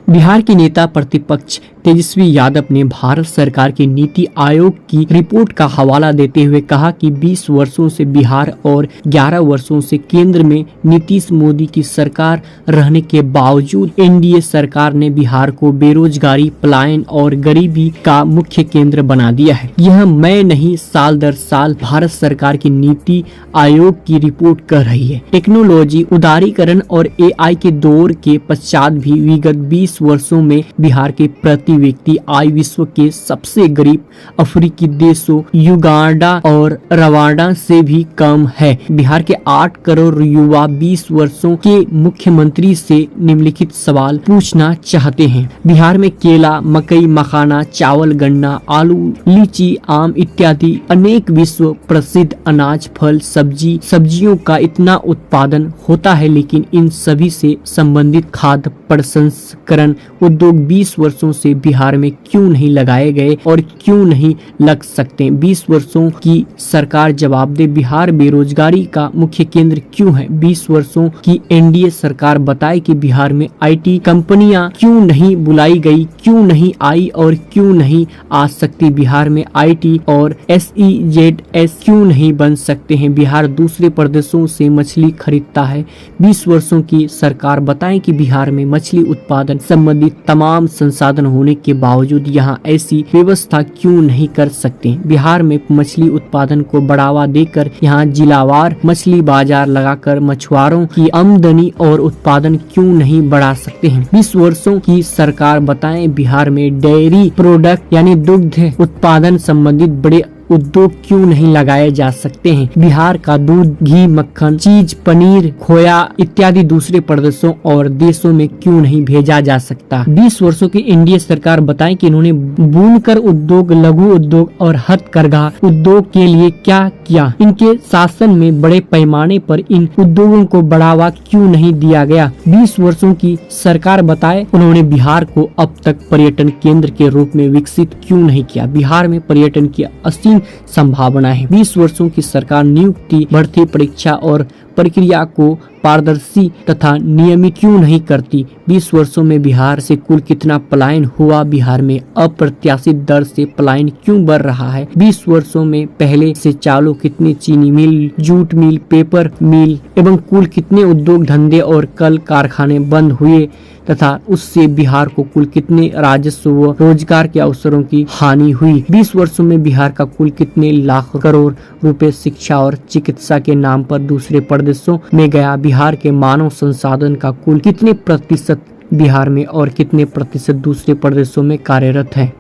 बिहार के नेता प्रतिपक्ष तेजस्वी यादव ने भारत सरकार की नीति आयोग की रिपोर्ट का हवाला देते हुए कहा कि 20 वर्षों से बिहार और 11 वर्षों से केंद्र में नीतीश मोदी की सरकार रहने के बावजूद एनडीए सरकार ने बिहार को बेरोजगारी, पलायन और गरीबी का मुख्य केंद्र बना दिया है। यह मैं नहीं, साल दर साल भारत सरकार की नीति आयोग की रिपोर्ट कर रही है। टेक्नोलॉजी, उदारीकरण और एआई के दौर के पश्चात भी विगत 20 वर्षों में बिहार के प्रति व्यक्ति आय विश्व के सबसे गरीब अफ्रीकी देशों युगांडा और रवांडा से भी कम है। बिहार के 8 करोड़ युवा 20 वर्षों के मुख्यमंत्री से निम्नलिखित सवाल पूछना चाहते हैं। बिहार में केला, मकई, मखाना, चावल, गन्ना, आलू, लीची, आम इत्यादि अनेक विश्व प्रसिद्ध अनाज, फल, सब्जियों का इतना उत्पादन होता है, लेकिन इन सभी से संबंधित खाद्य प्रसंस्करण उद्योग 20 वर्षों से बिहार में क्यों नहीं लगाए गए और क्यों नहीं लग सकते? 20 वर्षों की सरकार जवाब दे, बिहार बेरोजगारी का मुख्य केंद्र क्यों है? 20 वर्षों की एनडीए सरकार बताए कि बिहार में आईटी कंपनियां क्यों नहीं बुलाई गई, क्यों नहीं आई और क्यों नहीं आ सकती? बिहार में आईटी और एसईजेडएस क्यों नहीं बन सकते हैं? बिहार दूसरे प्रदेशों से मछली खरीदता है। 20 वर्षों की सरकार बताएं कि बिहार में मछली उत्पादन संबंधी तमाम संसाधन होने के बावजूद यहाँ ऐसी व्यवस्था क्यों नहीं कर सकते? बिहार में मछली उत्पादन को बढ़ावा देकर यहाँ जिलावार मछली बाजार लगाकर मछुआरों की आमदनी और उत्पादन क्यों नहीं बढ़ा सकते हैं? 20 वर्षों की सरकार बताएं बिहार में डेयरी प्रोडक्ट यानी दुग्ध उत्पादन संबंधित बड़े उद्योग क्यों नहीं लगाए जा सकते हैं? बिहार का दूध, घी, मक्खन, चीज, पनीर, खोया इत्यादि दूसरे प्रदेशों और देशों में क्यों नहीं भेजा जा सकता? 20 वर्षों की एनडीए सरकार बताएं कि इन्होंने बुनकर उद्योग, लघु उद्योग और हथकरघा उद्योग के लिए क्या किया? इनके शासन में बड़े पैमाने पर इन उद्योगों को बढ़ावा क्यों नहीं दिया गया? 20 वर्षों की सरकार बताए उन्होंने बिहार को अब तक पर्यटन केंद्र के रूप में विकसित क्यों नहीं किया? बिहार में पर्यटन की असीम संभावना है। 20 वर्षों की सरकार नियुक्ति, भर्ती, परीक्षा और प्रक्रिया को पारदर्शी तथा नियमित क्यों नहीं करती? 20 वर्षों में बिहार से कुल कितना पलायन हुआ? बिहार में अप्रत्याशित दर से पलायन क्यों बढ़ रहा है? 20 वर्षों में पहले से चालू कितने चीनी मिल, जूट मिल, पेपर मिल एवं कुल कितने उद्योग धंधे और कल कारखाने बंद हुए तथा उससे बिहार को कुल कितने राजस्व व रोजगार के अवसरों की हानि हुई? 20 वर्षों में बिहार का कुल कितने लाख करोड़ रुपए शिक्षा और चिकित्सा के नाम पर दूसरे प्रदेशों में गया? बिहार के मानव संसाधन का कुल कितने प्रतिशत बिहार में और कितने प्रतिशत दूसरे प्रदेशों में कार्यरत है?